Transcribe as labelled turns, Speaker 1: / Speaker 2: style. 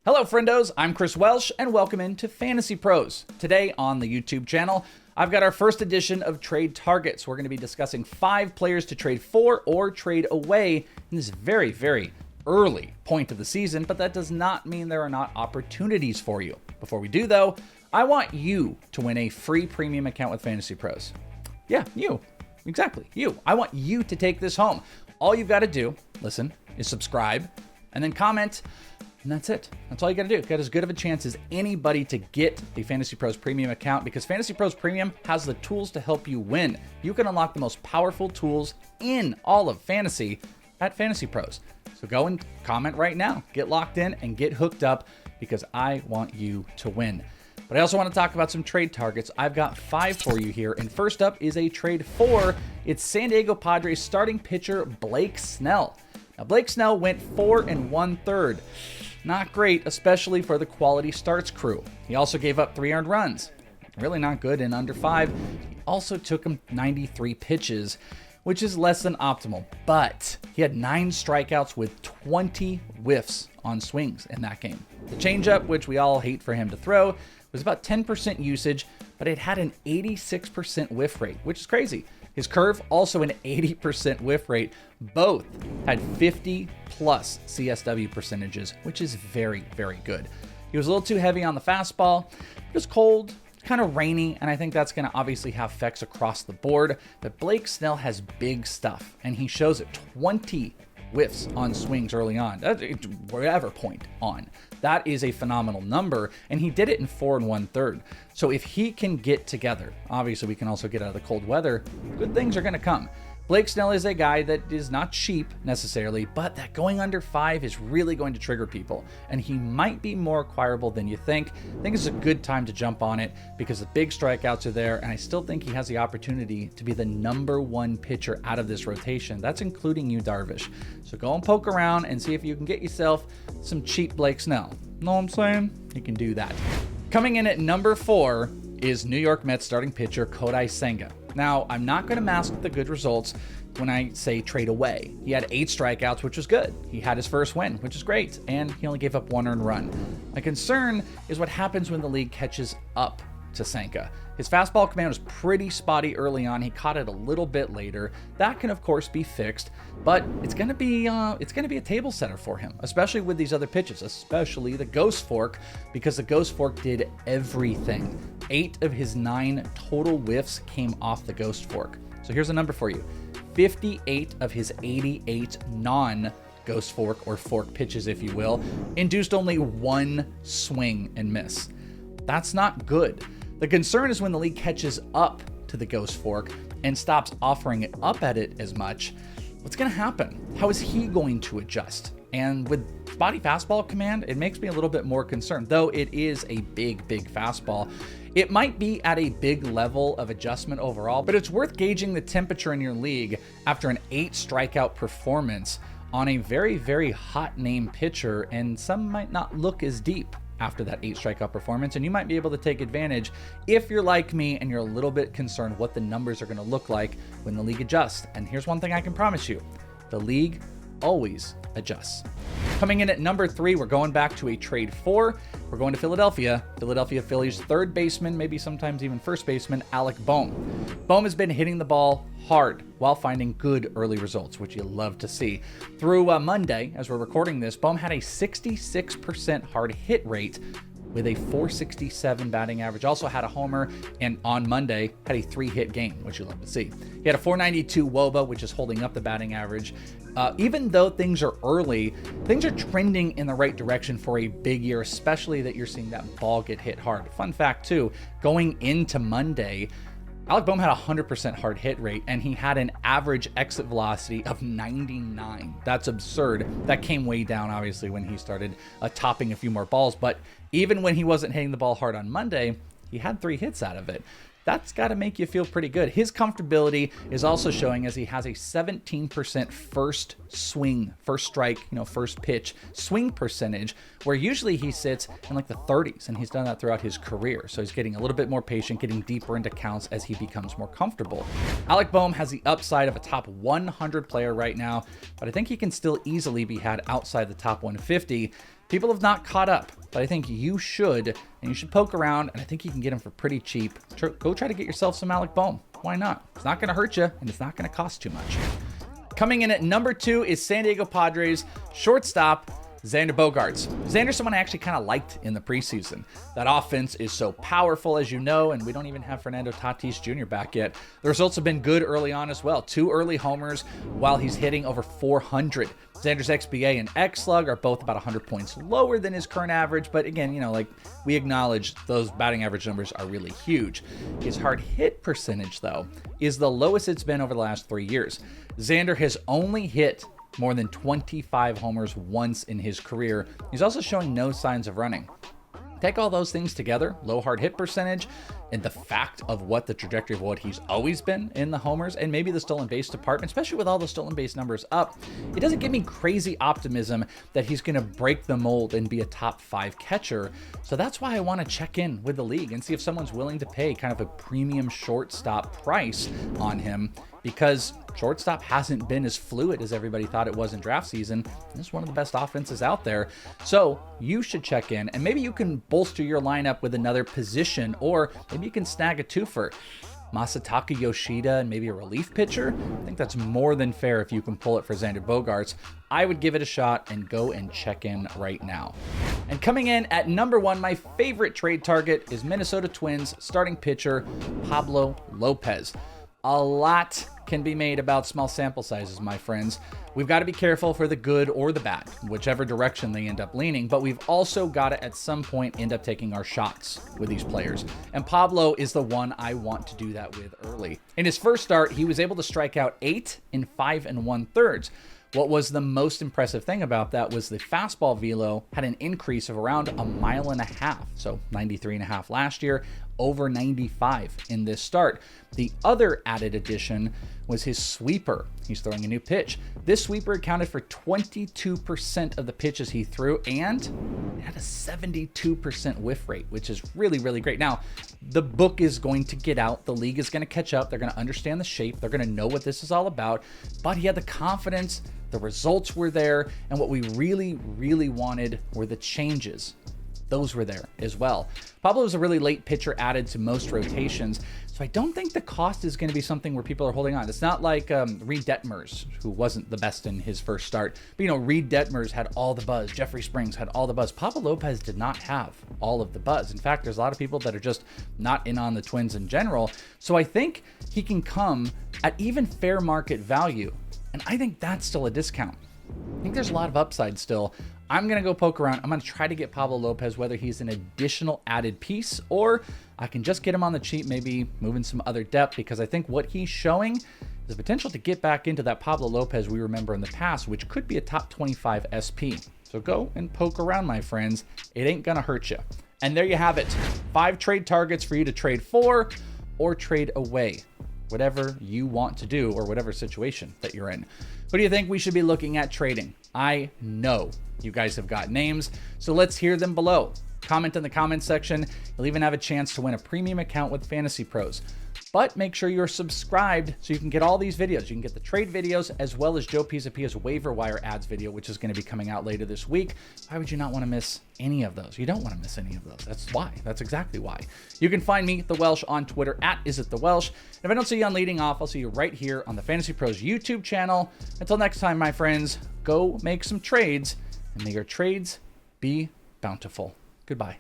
Speaker 1: Hello friendos, I'm Chris Welsh and welcome into Fantasy Pros. Today on the YouTube channel, I've got our first edition of Trade Targets. We're going to be discussing 5 players to trade for or trade away in this very, very early point of the season, but that does not mean there are not opportunities for you. Before we do though, I want you to win a free premium account with Fantasy Pros. Yeah, you. Exactly, you. I want you to take this home. All you've got to do, listen, is subscribe and then comment. And that's it. That's all you got to do. Got as good of a chance as anybody to get the Fantasy Pros Premium account because Fantasy Pros Premium has the tools to help you win. You can unlock the most powerful tools in all of fantasy at Fantasy Pros. So go and comment right now. Get locked in and get hooked up because I want you to win. But I also want to talk about some trade targets. I've got 5 for you here. And first up is a trade for, it's San Diego Padres starting pitcher Blake Snell. Now Blake Snell went 4 1/3. Not great, especially for the quality starts crew. He also gave up 3 earned runs. Really not good in under 5. He also took him 93 pitches, which is less than optimal. But he had 9 strikeouts with 20 whiffs on swings in that game. The changeup, which we all hate for him to throw, was about 10% usage, but it had an 86% whiff rate, which is crazy. His curve, also an 80% whiff rate. Both had 50 plus CSW percentages, which is very, very good. He was a little too heavy on the fastball. It was cold, kind of rainy, and I think that's going to obviously have effects across the board. But Blake Snell has big stuff, and he shows it 20 whiffs on swings early on, whatever point on. That is a phenomenal number, and he did it in 4 1/3. So if he can get together, obviously we can also get out of the cold weather, good things are going to come. Blake Snell is a guy that is not cheap necessarily, but that going under 5 is really going to trigger people, and he might be more acquirable than you think. I think it's a good time to jump on it because the big strikeouts are there, and I still think he has the opportunity to be the #1 pitcher out of this rotation. That's including you, Darvish. So go and poke around and see if you can get yourself some cheap Blake Snell. Know what I'm saying? You can do that. Coming in at number 4 is New York Mets starting pitcher Koda Suter. Now, I'm not going to mask the good results when I say trade away. He had 8 strikeouts, which was good. He had his first win, which is great, and he only gave up 1 earned run. My concern is what happens when the league catches up to Suter. His fastball command was pretty spotty early on. He caught it a little bit later. That can of course be fixed, but it's going to be a table setter for him, especially with these other pitches, especially the ghost fork, because the ghost fork did everything. 8 of his 9 total whiffs came off the ghost fork. So here's a number for you. 58 of his 88 non-ghost fork or fork pitches, if you will, induced only 1 swing and miss. That's not good. The concern is when the league catches up to the ghost fork and stops offering it up at it as much, what's going to happen? How is he going to adjust? And with spotty fastball command, it makes me a little bit more concerned, though it is a big, big fastball. It might be at a big level of adjustment overall, but it's worth gauging the temperature in your league after an 8 strikeout performance on a very, very hot name pitcher, and some might not look as deep after that 8 strikeout performance, and you might be able to take advantage if you're like me and you're a little bit concerned what the numbers are going to look like when the league adjusts. And here's one thing I can promise you: the league always adjusts. Coming in at number 3, we're going back to a trade for. We're going to Philadelphia. Philadelphia Phillies third baseman, maybe sometimes even first baseman, Alec Bohm. Bohm has been hitting the ball hard while finding good early results, which you love to see. Through Monday, as we're recording this, Bohm had a 66% hard hit rate with a 467 batting average. Also had a homer, and on Monday had a 3-hit game, which you love to see. He had a 492 WOBA, which is holding up the batting average. Even though things are early, things are trending in the right direction for a big year, especially that you're seeing that ball get hit hard. Fun fact too, going into Monday, Alec Bohm had a 100% hard hit rate, and he had an average exit velocity of 99. That's absurd. That came way down, obviously, when he started topping a few more balls. But even when he wasn't hitting the ball hard on Monday, he had 3 hits out of it. That's got to make you feel pretty good. His comfortability is also showing as he has a 17% first swing, first strike, first pitch swing percentage, where usually he sits in like the 30s, and he's done that throughout his career. So he's getting a little bit more patient, getting deeper into counts as he becomes more comfortable. Alec Bohm has the upside of a top 100 player right now, but I think he can still easily be had outside the top 150. People have not caught up, but I think you should, and you should poke around, and I think you can get him for pretty cheap. Go try to get yourself some Alec Bohm. Why not? It's not going to hurt you, and it's not going to cost too much. Coming in at number 2 is San Diego Padres shortstop Xander Bogarts. Xander's someone I actually kind of liked in the preseason. That offense is so powerful, as you know, and we don't even have Fernando Tatis Jr. back yet. The results have been good early on as well. 2 early homers while he's hitting over 400. Xander's XBA and X-Slug are both about 100 points lower than his current average, but again, like we acknowledge those batting average numbers are really huge. His hard hit percentage, though, is the lowest it's been over the last 3 years. Xander has only hit more than 25 homers once in his career. He's also showing no signs of running. Take all those things together, low hard hit percentage, and the fact of what the trajectory of what he's always been in the homers, and maybe the stolen base department, especially with all the stolen base numbers up, it doesn't give me crazy optimism that he's going to break the mold and be a top 5 catcher. So that's why I want to check in with the league and see if someone's willing to pay kind of a premium shortstop price on him, because shortstop hasn't been as fluid as everybody thought it was in draft season. This is one of the best offenses out there. So you should check in, and maybe you can bolster your lineup with another position, or maybe you can snag a twofer. Masataka Yoshida and maybe a relief pitcher. I think that's more than fair if you can pull it for Xander Bogarts. I would give it a shot and go and check in right now. And coming in at number 1, my favorite trade target is Minnesota Twins starting pitcher Pablo Lopez. A lot can be made about small sample sizes, my friends. We've got to be careful for the good or the bad, whichever direction they end up leaning, but we've also got to at some point end up taking our shots with these players. And Pablo is the one I want to do that with early. In his first start, he was able to strike out 8 in 5 1/3. What was the most impressive thing about that was the fastball velo had an increase of around 1.5 miles. So 93.5 last year, over 95 in this start. The other added addition was his sweeper. He's throwing a new pitch. This sweeper accounted for 22% of the pitches he threw, and it had a 72% whiff rate, which is really, really great. Now, the book is going to get out. The league is going to catch up. They're going to understand the shape. They're going to know what this is all about. But he had the confidence. The results were there. And what we really, really wanted were the changes. Those were there as well. Pablo was a really late pitcher added to most rotations, so I don't think the cost is going to be something where people are holding on. It's not like Reed Detmers, who wasn't the best in his first start. But, Reed Detmers had all the buzz. Jeffrey Springs had all the buzz. Pablo Lopez did not have all of the buzz. In fact, there's a lot of people that are just not in on the Twins in general. So I think he can come at even fair market value, and I think that's still a discount. I think there's a lot of upside still. I'm going to go poke around. I'm going to try to get Pablo Lopez, whether he's an additional added piece or I can just get him on the cheap, maybe moving some other depth, because I think what he's showing is the potential to get back into that Pablo Lopez we remember in the past, which could be a top 25 SP. So go and poke around, my friends. It ain't going to hurt you. And there you have it. 5 trade targets for you to trade for or trade away. Whatever you want to do or whatever situation that you're in. Who do you think we should be looking at trading? I know you guys have got names, so let's hear them below. Comment in the comment section. You'll even have a chance to win a premium account with FantasyPros. But make sure you're subscribed so you can get all these videos. You can get the trade videos as well as Joe Pisapia's waiver wire ads video, which is going to be coming out later this week. Why would you not want to miss any of those? You don't want to miss any of those. That's why. That's exactly why. You can find me, The Welsh, on Twitter at IsItTheWelsh. And if I don't see you on Leading Off, I'll see you right here on the FantasyPros YouTube channel. Until next time, my friends, go make some trades, and may your trades be bountiful. Goodbye.